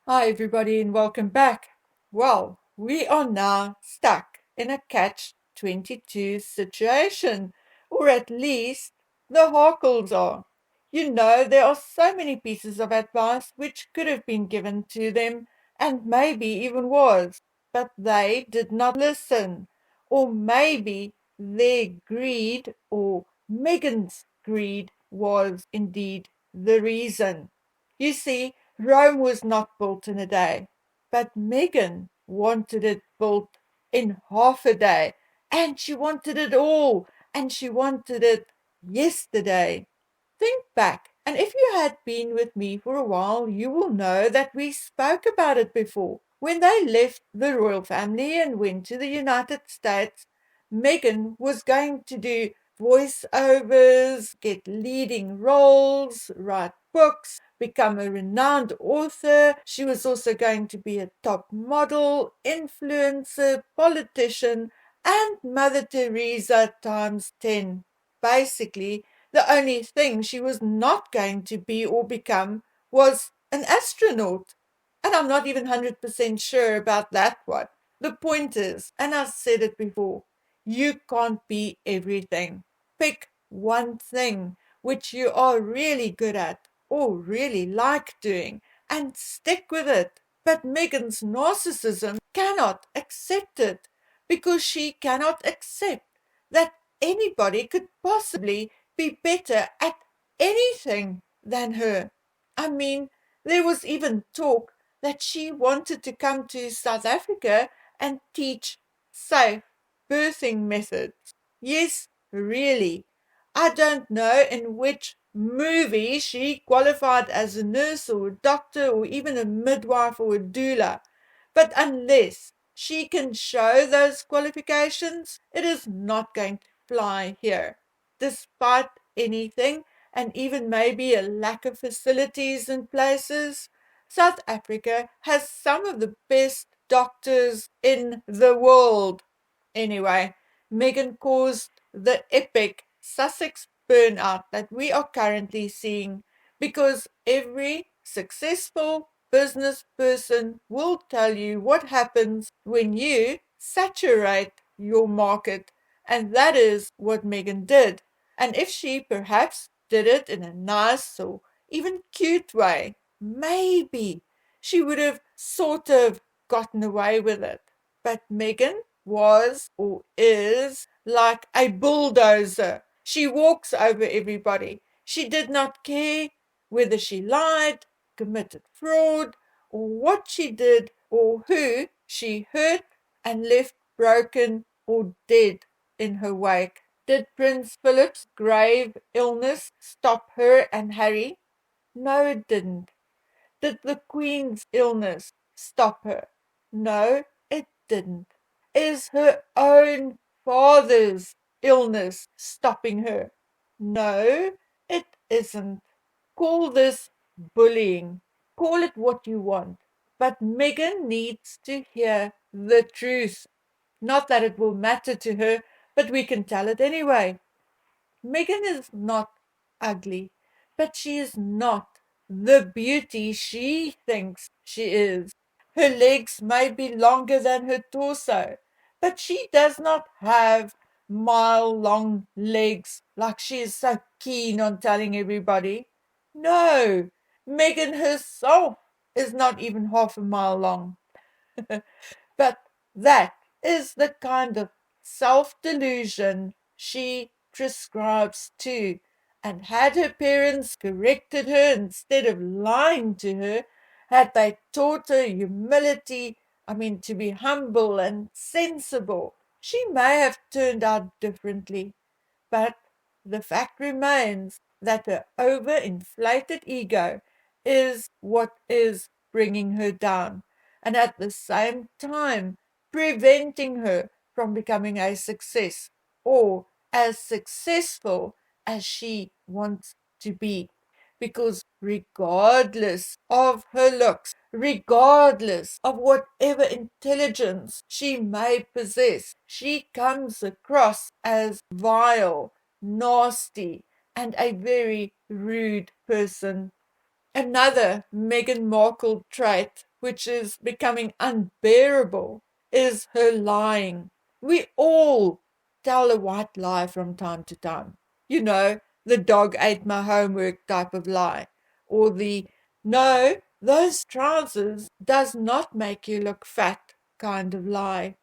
Hi, everybody, and welcome back. Well, we are now stuck in a catch-22 situation, or at least the Harkles are. There are so many pieces of advice which could have been given to them, and maybe even was, but they did not listen. Or maybe their greed, or Meghan's greed, was indeed the reason. You see, Rome was not built in a day, but Meghan wanted it built in half a day, and she wanted it all, and she wanted it yesterday. Think back, and if you had been with me for a while, you will know that we spoke about it before. When they left the royal family and went to the United States, Meghan was going to do voiceovers, get leading roles, write books, become a renowned author. She was also going to be a top model, influencer, politician, and Mother Teresa times 10. Basically, the only thing she was not going to be or become was an astronaut. And I'm not even 100% sure about that one. The point is, and I've said it before, you can't be everything. Pick one thing which you are really good at or really like doing and stick with it. But Meghan's narcissism cannot accept it because she cannot accept that anybody could possibly be better at anything than her. I mean, there was even talk that she wanted to come to South Africa and teach safe birthing methods. Yes, really. I don't know in which movie she qualified as a nurse or a doctor or even a midwife or a doula, but unless she can show those qualifications, it is not going to fly here, despite anything, and even maybe a lack of facilities in places. South Africa has some of the best doctors in the world. Anyway, Meghan caused the epic Sussex burnout that we are currently seeing because every successful business person will tell you what happens when you saturate your market. And that is what Meghan did. And if she perhaps did it in a nice or even cute way, maybe she would have sort of gotten away with it. But Meghan was or is like a bulldozer. She walks over everybody. She did not care whether she lied, committed fraud, or what she did, or who she hurt and left broken or dead in her wake. Did Prince Philip's grave illness stop her and Harry? No, it didn't. Did the Queen's illness stop her? No, it didn't. Is her own father's illness stopping her? No, it isn't. Call this bullying. Call it what you want. But Meghan needs to hear the truth. Not that it will matter to her, but we can tell it anyway. Meghan is not ugly, but she is not the beauty she thinks she is. Her legs may be longer than her torso, but she does not have mile-long legs like she is so keen on telling everybody. No, Meghan herself is not even half a mile long. But that is the kind of self-delusion she prescribes to. And had her parents corrected her instead of lying to her, had they taught her humility, to be humble and sensible, she may have turned out differently. But the fact remains that her overinflated ego is what is bringing her down, and at the same time preventing her from becoming a success or as successful as she wants to be. Because regardless of her looks, regardless of whatever intelligence she may possess, she comes across as vile, nasty, and a very rude person. Another Meghan Markle trait which is becoming unbearable, is her lying. We all tell a white lie from time to time. You know, the dog ate my homework type of lie. Or the, no, those trousers does not make you look fat kind of lie.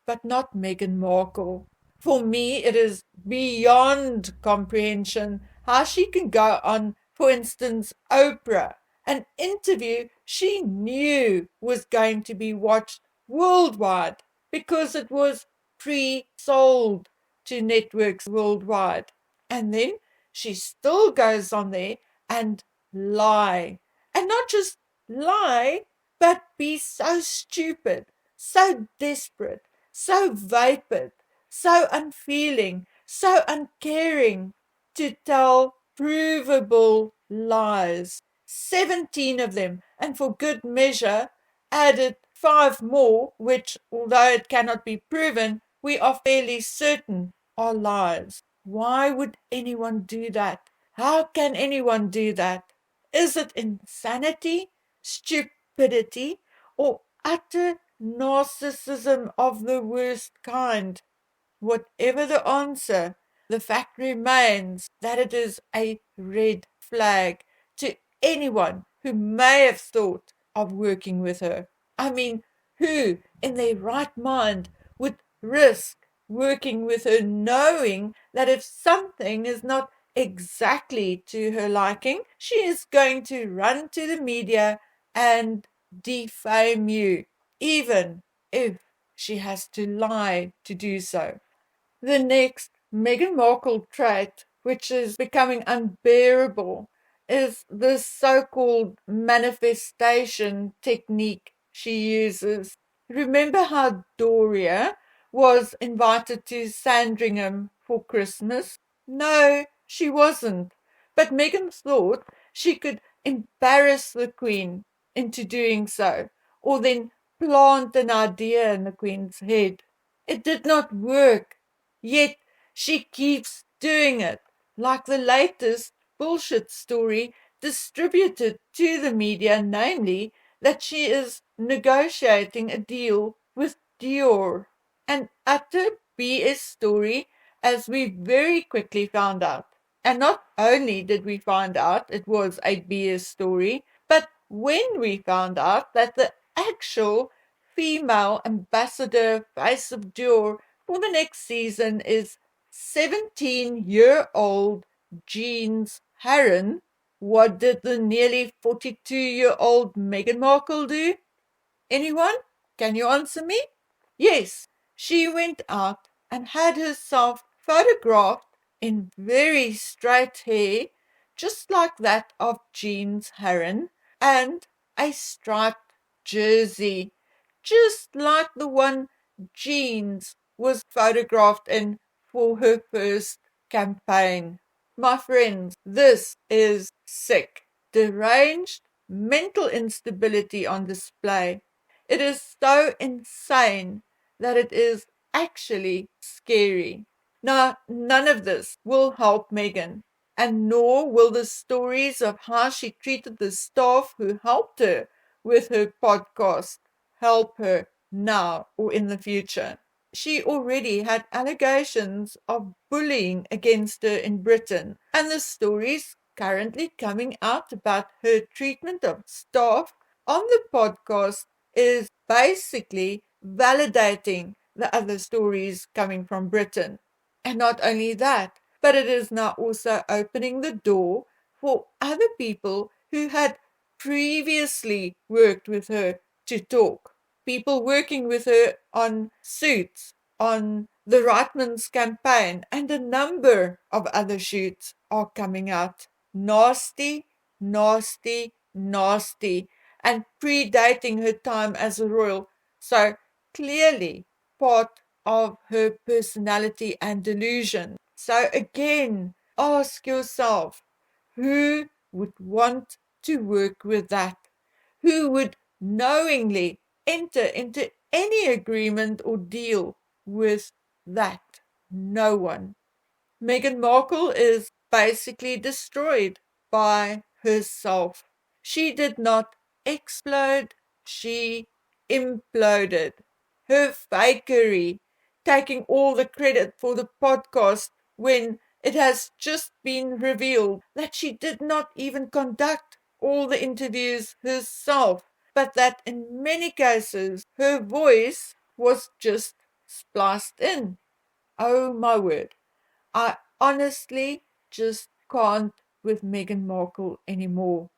But not Meghan Markle. For me, it is beyond comprehension how she can go on, for instance, Oprah, an interview she knew was going to be watched worldwide because it was pre-sold to networks worldwide. And then she still goes on there and lie. And not just lie, but be so stupid, so desperate, so vapid, so unfeeling, so uncaring to tell provable lies. 17 of them, and for good measure, added 5 more, which, although it cannot be proven, we are fairly certain are lies. Why would anyone do that? How can anyone do that? Is it insanity, stupidity, or utter narcissism of the worst kind? Whatever the answer, the fact remains that it is a red flag to anyone who may have thought of working with her. I mean, who in their right mind would risk working with her knowing that if something is not exactly to her liking, she is going to run to the media and defame you, even if she has to lie to do so. The next Meghan Markle trait, which is becoming unbearable, is this so-called manifestation technique she uses. Remember how Doria was invited to Sandringham for Christmas? No, she wasn't. But Meghan thought she could embarrass the Queen into doing so, or then plant an idea in the Queen's head. It did not work. Yet she keeps doing it, like the latest bullshit story distributed to the media, namely that she is negotiating a deal with Dior. An utter BS story, as we very quickly found out. And not only did we find out it was a BS story, but when we found out that the actual female ambassador face of Dior for the next season is 17-year-old Jeans Harren, what did the nearly 42-year-old Meghan Markle do? Anyone? Can you answer me? Yes, she went out and had herself photographed in very straight hair, just like that of Jeans Harren, and a striped jersey, just like the one Jeans was photographed in for her first campaign. My friends, this is sick, deranged mental instability on display. It is so insane that it is actually scary. Now, none of this will help Meghan, and nor will the stories of how she treated the staff who helped her with her podcast help her now or in the future. She already had allegations of bullying against her in Britain, and the stories currently coming out about her treatment of staff on the podcast is basically validating the other stories coming from Britain. And not only that, but it is now also opening the door for other people who had previously worked with her to talk. People working with her on Suits, on the Reitman's campaign, and a number of other shoots are coming out. Nasty, nasty, nasty, and predating her time as a royal. So clearly part of her personality and delusion. So again, ask yourself, who would want to work with that? Who would knowingly enter into any agreement or deal with that? No one. Meghan Markle is basically destroyed by herself. She did not explode. she imploded. Her fakery, taking all the credit for the podcast when it has just been revealed that she did not even conduct all the interviews herself, but that in many cases her voice was just spliced in. Oh my word. I honestly just can't with Meghan Markle anymore.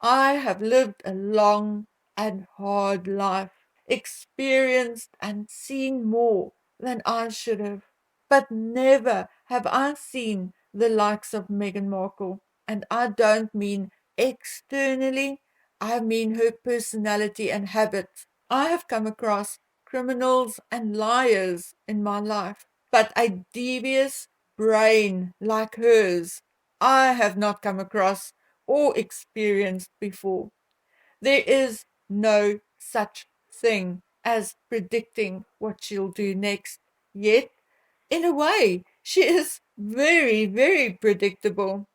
I have lived a long and hard life, experienced and seen more than I should have. But never have I seen the likes of Meghan Markle. And I don't mean externally, I mean her personality and habits. I have come across criminals and liars in my life, but a devious brain like hers I have not come across or experienced before. There is no such thing as predicting what she'll do next. Yet, in a way, she is very, very predictable.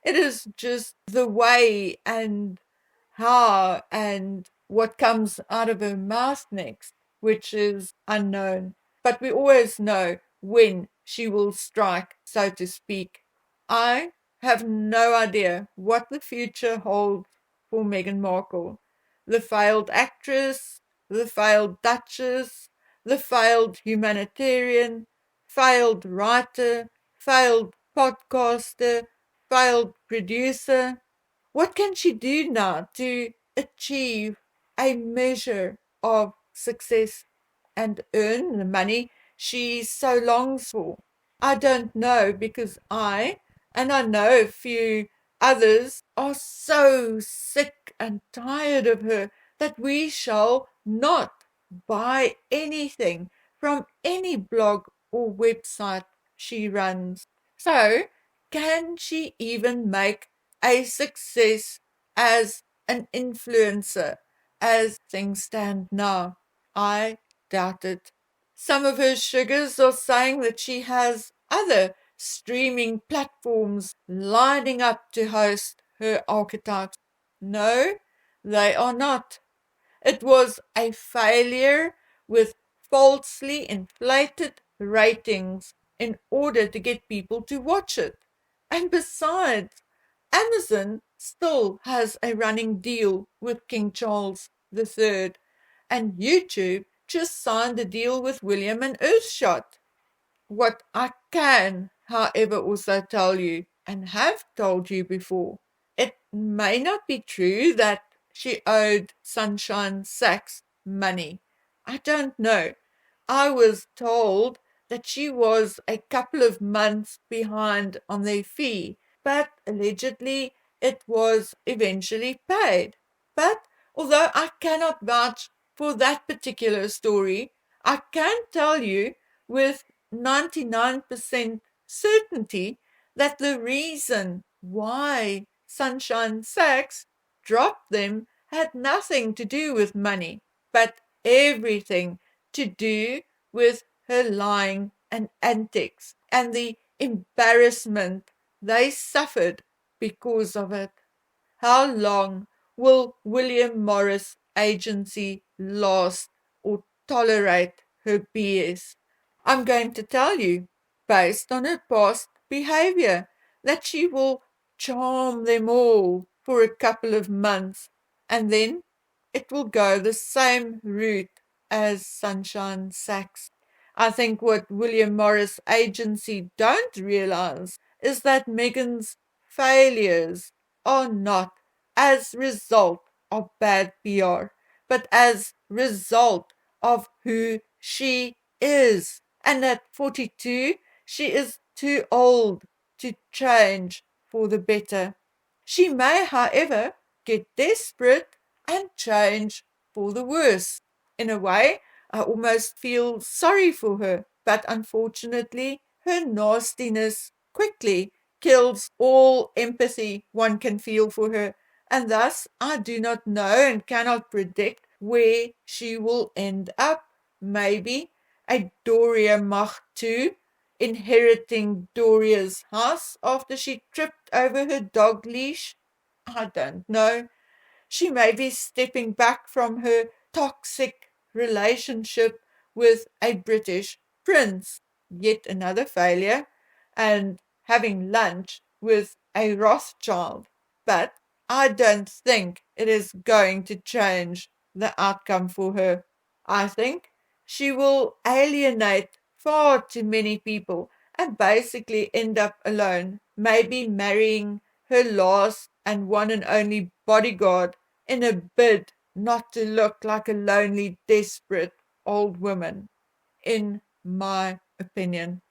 It is just the way and how and what comes out of her mouth next, which is unknown. But we always know when she will strike, so to speak. I have no idea what the future holds for Meghan Markle. The failed actress, the failed duchess, the failed humanitarian, failed writer, failed podcaster, failed producer. What can she do now to achieve a measure of success and earn the money she so longs for? I don't know, because and I know a few others, are so sick and tired of her that we shall not buy anything from any blog or website she runs. So, can she even make a success as an influencer as things stand now? I doubt it. Some of her sugars are saying that she has other streaming platforms lining up to host her archetypes. No, they are not. It was a failure with falsely inflated ratings in order to get people to watch it. And besides, Amazon still has a running deal with King Charles III, and YouTube just signed a deal with William and Earthshot. What I can, however, also tell you, and have told you before, it may not be true that she owed Sunshine Sachs money. I don't know. I was told that she was a couple of months behind on their fee, but allegedly it was eventually paid. But although I cannot vouch for that particular story, I can tell you with 99% certainty that the reason why Sunshine Sachs dropped them had nothing to do with money, but everything to do with her lying and antics and the embarrassment they suffered because of it. How long will William Morris Agency last or tolerate her BS? I'm going to tell you, based on her past behavior, that she will charm them all for a couple of months, and then it will go the same route as Sunshine Sachs. I think what William Morris Agency don't realize is that Meghan's failures are not as result of bad PR, but as result of who she is. And at 42, she is too old to change for the better. She may, however, get desperate and change for the worse. In a way, I almost feel sorry for her, but unfortunately, her nastiness quickly kills all empathy one can feel for her, and thus I do not know and cannot predict where she will end up. Maybe a Doria Mach 2, inheriting Doria's house after she tripped over her dog leash. I don't know. She may be stepping back from her toxic relationship with a British prince, yet another failure, and having lunch with a Rothschild. But I don't think it is going to change the outcome for her. I think she will alienate far too many people and basically end up alone, maybe marrying her last and one and only bodyguard in a bid not to look like a lonely, desperate old woman, in my opinion.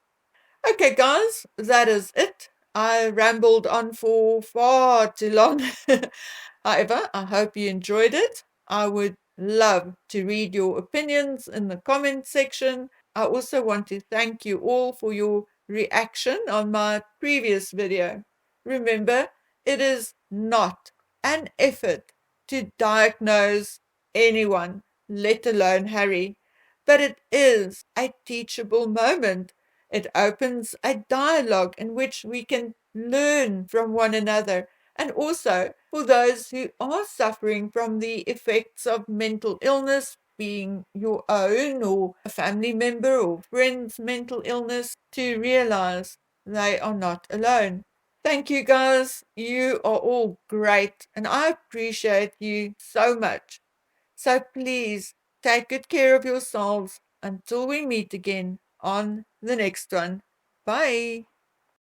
Okay, guys, that is it. I rambled on for far too long. However, I hope you enjoyed it. I would love to read your opinions in the comment section. I also want to thank you all for your reaction on my previous video. Remember, it is not an effort to diagnose anyone, let alone Harry, but it is a teachable moment. It opens a dialogue in which we can learn from one another, and also for those who are suffering from the effects of mental illness, being your own or a family member or friend's mental illness, to realize they are not alone. Thank you, guys. You are all great, and I appreciate you so much. So please take good care of yourselves until we meet again on the next one. Bye.